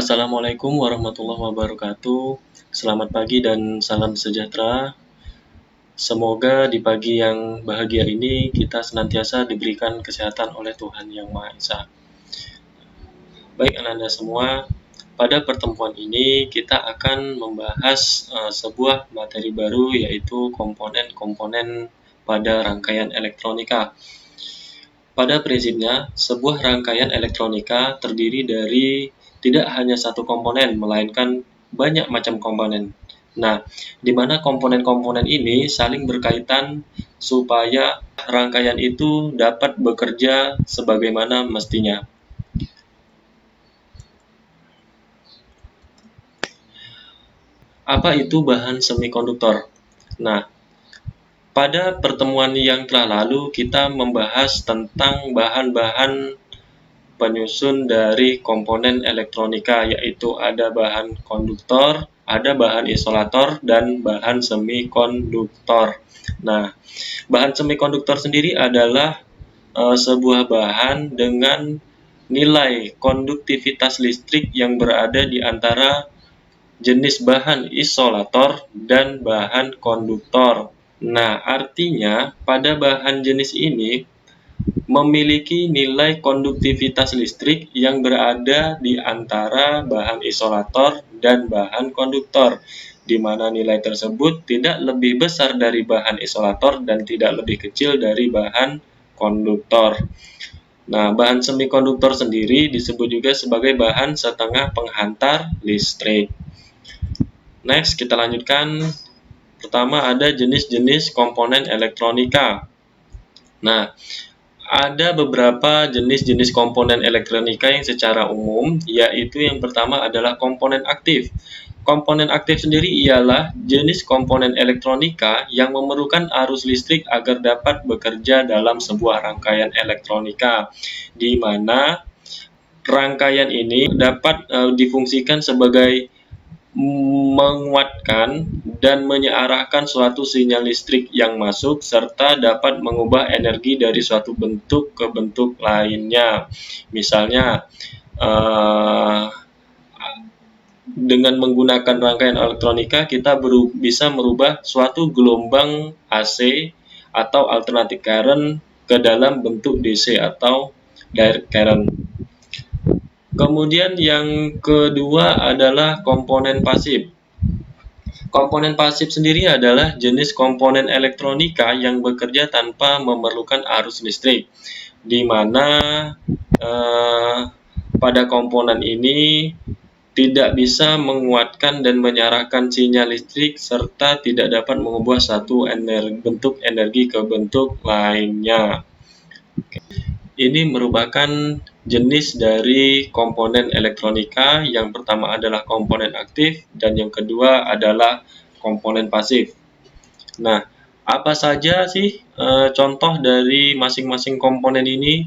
Assalamualaikum warahmatullahi wabarakatuh. Selamat pagi dan salam sejahtera. Semoga di pagi yang bahagia ini kita senantiasa diberikan kesehatan oleh Tuhan Yang Maha Esa. Baik anak-anak semua, pada pertemuan ini kita akan membahas sebuah materi baru, yaitu komponen-komponen pada rangkaian elektronika. Pada prinsipnya, sebuah rangkaian elektronika terdiri dari tidak hanya satu komponen, melainkan banyak macam komponen. Nah, di mana komponen-komponen ini saling berkaitan supaya rangkaian itu dapat bekerja sebagaimana mestinya. Apa itu bahan semikonduktor? Nah, pada pertemuan yang telah lalu kita membahas tentang bahan-bahan penyusun dari komponen elektronika, yaitu ada bahan konduktor, ada bahan isolator, dan bahan semikonduktor. Nah, bahan semikonduktor sendiri adalah sebuah bahan dengan nilai konduktivitas listrik yang berada di antara jenis bahan isolator dan bahan konduktor. Nah, artinya pada bahan jenis ini memiliki nilai konduktivitas listrik yang berada di antara bahan isolator dan bahan konduktor, di mana nilai tersebut tidak lebih besar dari bahan isolator dan tidak lebih kecil dari bahan konduktor. Nah, bahan semikonduktor sendiri disebut juga sebagai bahan setengah penghantar listrik. Next, kita lanjutkan. Pertama ada jenis-jenis komponen elektronika. Nah, ada beberapa jenis-jenis komponen elektronika yang secara umum, yaitu yang pertama adalah komponen aktif. Komponen aktif sendiri ialah jenis komponen elektronika yang memerlukan arus listrik agar dapat bekerja dalam sebuah rangkaian elektronika, di mana rangkaian ini dapat difungsikan sebagai menguatkan dan menyearahkan suatu sinyal listrik yang masuk serta dapat mengubah energi dari suatu bentuk ke bentuk lainnya. Misalnya dengan menggunakan rangkaian elektronika kita bisa merubah suatu gelombang AC atau alternating current ke dalam bentuk DC atau direct current. Kemudian yang kedua adalah komponen pasif. Komponen pasif sendiri adalah jenis komponen elektronika yang bekerja tanpa memerlukan arus listrik, di mana pada komponen ini tidak bisa menguatkan dan menyarahkan sinyal listrik serta tidak dapat mengubah satu bentuk energi ke bentuk lainnya. Ini merupakan jenis dari komponen elektronika. Yang pertama adalah komponen aktif dan yang kedua adalah komponen pasif. Nah, apa saja sih contoh dari masing-masing komponen ini?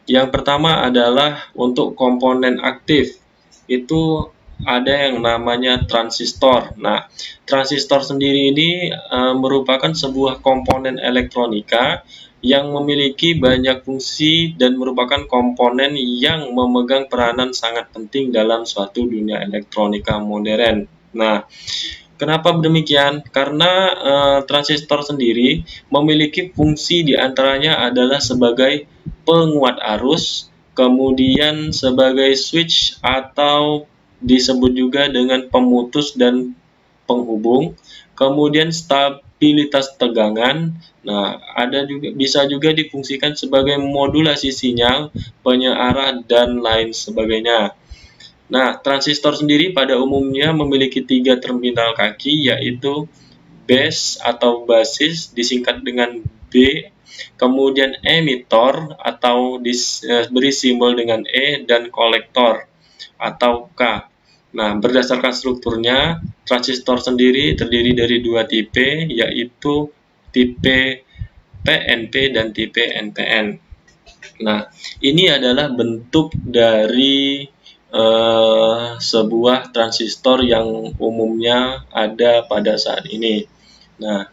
Yang pertama adalah untuk komponen aktif. Itu ada yang namanya transistor. Nah, transistor sendiri ini merupakan sebuah komponen elektronika yang memiliki banyak fungsi dan merupakan komponen yang memegang peranan sangat penting dalam suatu dunia elektronika modern. Nah, kenapa demikian? Karena transistor sendiri memiliki fungsi diantaranya adalah sebagai penguat arus, kemudian sebagai switch atau disebut juga dengan pemutus dan penghubung, kemudian stabilitas tegangan. Nah, bisa juga difungsikan sebagai modulasi sinyal, penyearah dan lain sebagainya. Nah, transistor sendiri pada umumnya memiliki 3 terminal kaki, yaitu base atau basis disingkat dengan B, kemudian emitor atau diberi simbol dengan E, dan kolektor atau K. Nah, berdasarkan strukturnya, transistor sendiri terdiri dari 2 tipe, yaitu tipe PNP dan tipe NPN. Nah, ini adalah bentuk dari sebuah transistor yang umumnya ada pada saat ini. Nah,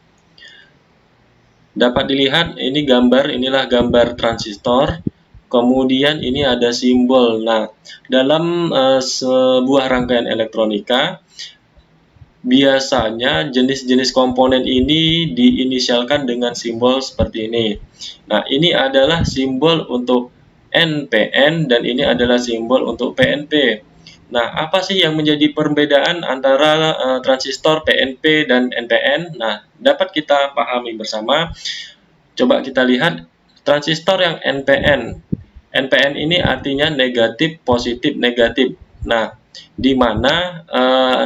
dapat dilihat inilah gambar transistor. kemudian ini ada simbol. Nah, dalam sebuah rangkaian elektronika, biasanya jenis-jenis komponen ini diinisialkan dengan simbol seperti ini. Nah, ini adalah simbol untuk NPN dan ini adalah simbol untuk PNP. Nah, apa sih yang menjadi perbedaan antara transistor PNP dan NPN? Nah, dapat kita pahami bersama. Coba kita lihat transistor yang NPN. NPN ini artinya negatif, positif, negatif. Nah, di mana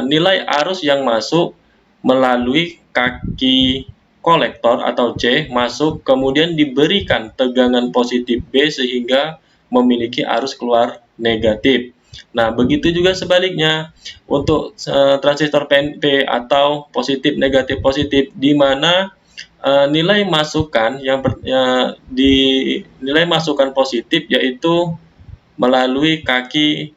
nilai arus yang masuk melalui kaki kolektor atau C masuk, kemudian diberikan tegangan positif B sehingga memiliki arus keluar negatif. Nah, begitu juga sebaliknya untuk transistor PNP atau positif negatif positif, di mana nilai masukan di nilai masukan positif yaitu melalui kaki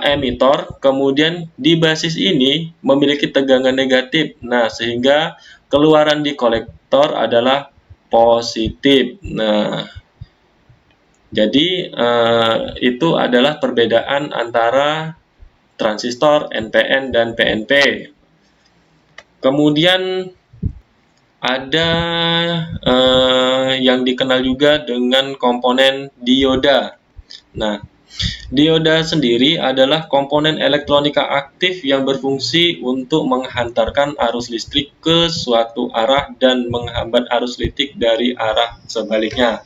emitor, kemudian di basis ini memiliki tegangan negatif. Nah, sehingga keluaran di kolektor adalah positif. Nah, jadi itu adalah perbedaan antara transistor NPN dan PNP. Kemudian ada yang dikenal juga dengan komponen dioda. Nah, dioda sendiri adalah komponen elektronika aktif yang berfungsi untuk menghantarkan arus listrik ke suatu arah dan menghambat arus listrik dari arah sebaliknya.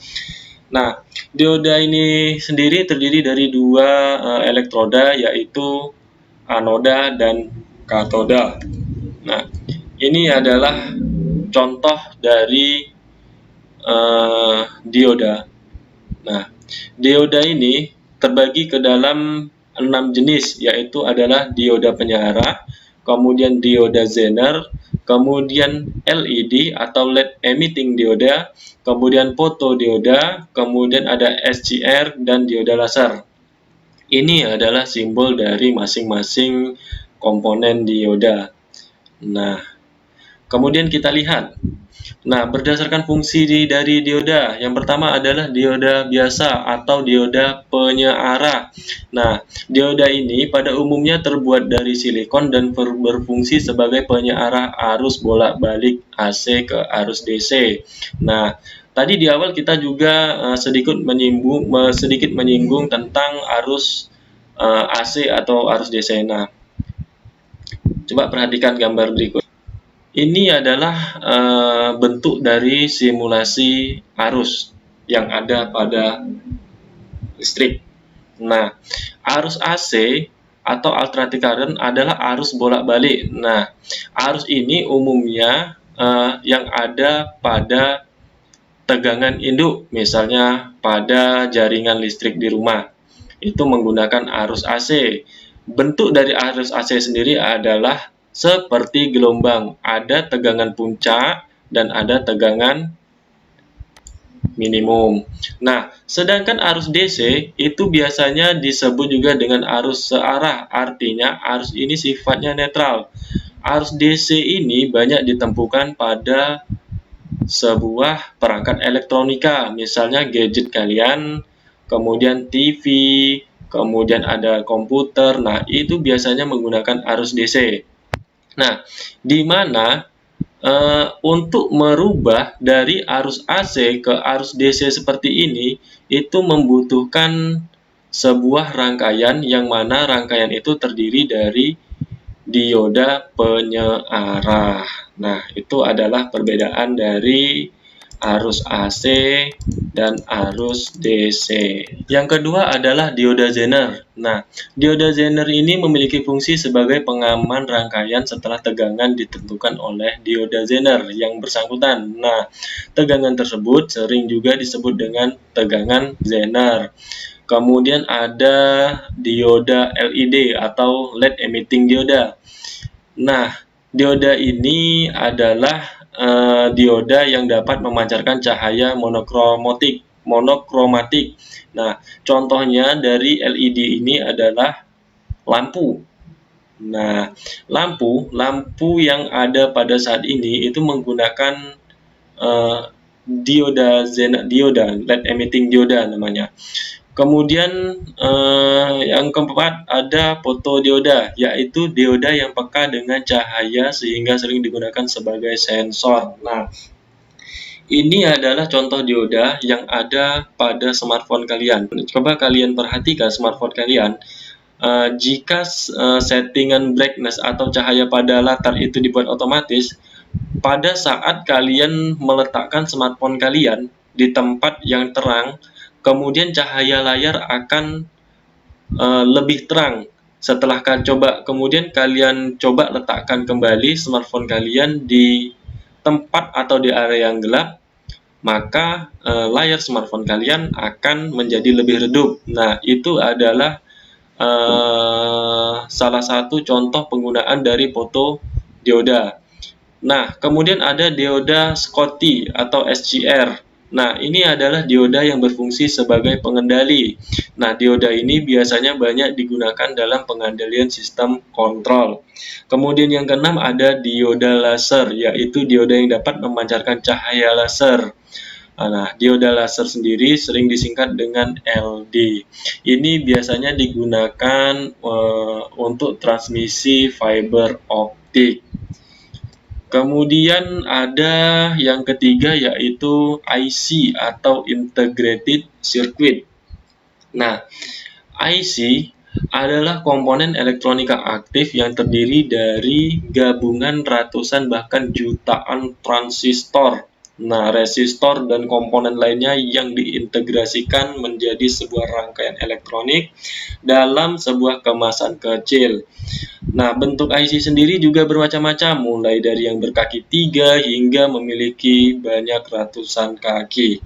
Nah, dioda ini sendiri terdiri dari dua elektroda, yaitu anoda dan katoda. Nah, ini adalah contoh dari dioda. Nah, dioda ini terbagi ke dalam 6 jenis, yaitu adalah dioda penyearah, kemudian dioda Zener, kemudian LED atau LED emitting dioda, kemudian photodioda, kemudian ada SCR dan dioda laser. Ini adalah simbol dari masing-masing komponen dioda. Nah, kemudian kita lihat. Nah, berdasarkan fungsi dari dioda, yang pertama adalah dioda biasa atau dioda penyearah. Nah, dioda ini pada umumnya terbuat dari silikon dan berfungsi sebagai penyearah arus bolak-balik AC ke arus DC. Nah, tadi di awal kita juga sedikit menyinggung tentang arus AC atau arus DC. Nah, coba perhatikan gambar berikut. Ini adalah bentuk dari simulasi arus yang ada pada listrik. Nah, arus AC atau alternating current adalah arus bolak-balik. Nah, arus ini umumnya yang ada pada tegangan induk, misalnya pada jaringan listrik di rumah. Itu menggunakan arus AC. Bentuk dari arus AC sendiri adalah seperti gelombang, ada tegangan puncak dan ada tegangan minimum. Nah, sedangkan arus DC itu biasanya disebut juga dengan arus searah, artinya arus ini sifatnya netral. Arus DC ini banyak ditemukan pada sebuah perangkat elektronika, misalnya gadget kalian, kemudian TV, kemudian ada komputer. Nah, itu biasanya menggunakan arus DC. Nah, di mana untuk merubah dari arus AC ke arus DC seperti ini, itu membutuhkan sebuah rangkaian yang mana rangkaian itu terdiri dari dioda penyearah. Nah, itu adalah perbedaan dari arus AC dan arus DC. Yang kedua adalah dioda Zener. Nah, dioda Zener ini memiliki fungsi sebagai pengaman rangkaian setelah tegangan ditentukan oleh dioda Zener yang bersangkutan. Nah, tegangan tersebut sering juga disebut dengan tegangan Zener. Kemudian ada dioda LED atau LED emitting dioda. Nah, dioda ini adalah dioda yang dapat memancarkan cahaya monokromatik. Nah, contohnya dari LED ini adalah lampu. Nah, lampu yang ada pada saat ini itu menggunakan dioda dioda, LED emitting dioda namanya. Kemudian yang keempat ada fotodioda, yaitu dioda yang peka dengan cahaya sehingga sering digunakan sebagai sensor. Nah, ini adalah contoh dioda yang ada pada smartphone kalian. Coba kalian perhatikan smartphone kalian. Jika settingan brightness atau cahaya pada latar itu dibuat otomatis, pada saat kalian meletakkan smartphone kalian di tempat yang terang, kemudian cahaya layar akan lebih terang. Setelah kemudian kalian coba letakkan kembali smartphone kalian di tempat atau di area yang gelap, maka layar smartphone kalian akan menjadi lebih redup. Nah, itu adalah salah satu contoh penggunaan dari fotodioda. Nah, kemudian ada dioda Schottky atau SCR. Nah, ini adalah dioda yang berfungsi sebagai pengendali. Nah, dioda ini biasanya banyak digunakan dalam pengendalian sistem kontrol. Kemudian yang keenam ada dioda laser, yaitu dioda yang dapat memancarkan cahaya laser. Nah, dioda laser sendiri sering disingkat dengan LD. Ini biasanya digunakan untuk transmisi fiber optik. Kemudian ada yang ketiga yaitu IC atau Integrated Circuit. Nah, IC adalah komponen elektronika aktif yang terdiri dari gabungan ratusan bahkan jutaan transistor. Nah, resistor dan komponen lainnya yang diintegrasikan menjadi sebuah rangkaian elektronik dalam sebuah kemasan kecil. Nah, bentuk IC sendiri juga bermacam-macam, mulai dari yang berkaki 3 hingga memiliki banyak ratusan kaki.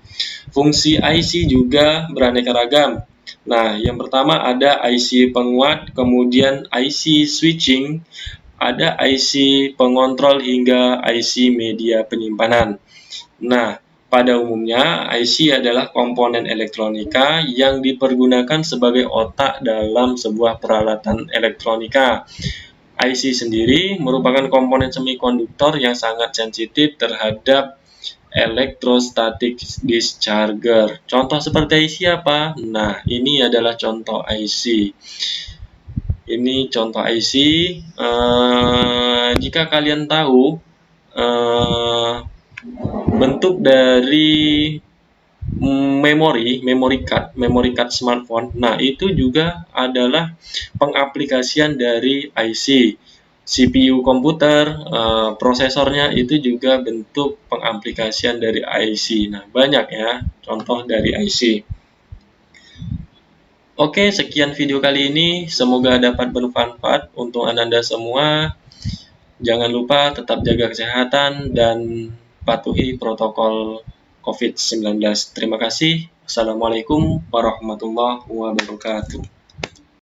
Fungsi IC juga beraneka ragam. Nah, yang pertama ada IC penguat, kemudian IC switching, ada IC pengontrol hingga IC media penyimpanan. Nah, pada umumnya IC adalah komponen elektronika yang dipergunakan sebagai otak dalam sebuah peralatan elektronika. IC sendiri merupakan komponen semikonduktor yang sangat sensitif terhadap electrostatic discharger. Contoh seperti IC apa? Nah, ini adalah contoh IC. Ini contoh IC. Jika kalian tahu bentuk dari memory card smartphone. Nah, itu juga adalah pengaplikasian dari IC. CPU komputer, prosesornya itu juga bentuk pengaplikasian dari IC. Nah, banyak ya contoh dari IC. Oke, sekian video kali ini. Semoga dapat bermanfaat untuk Anda semua. Jangan lupa tetap jaga kesehatan dan patuhi protokol COVID-19. Terima kasih. Assalamualaikum warahmatullahi wabarakatuh.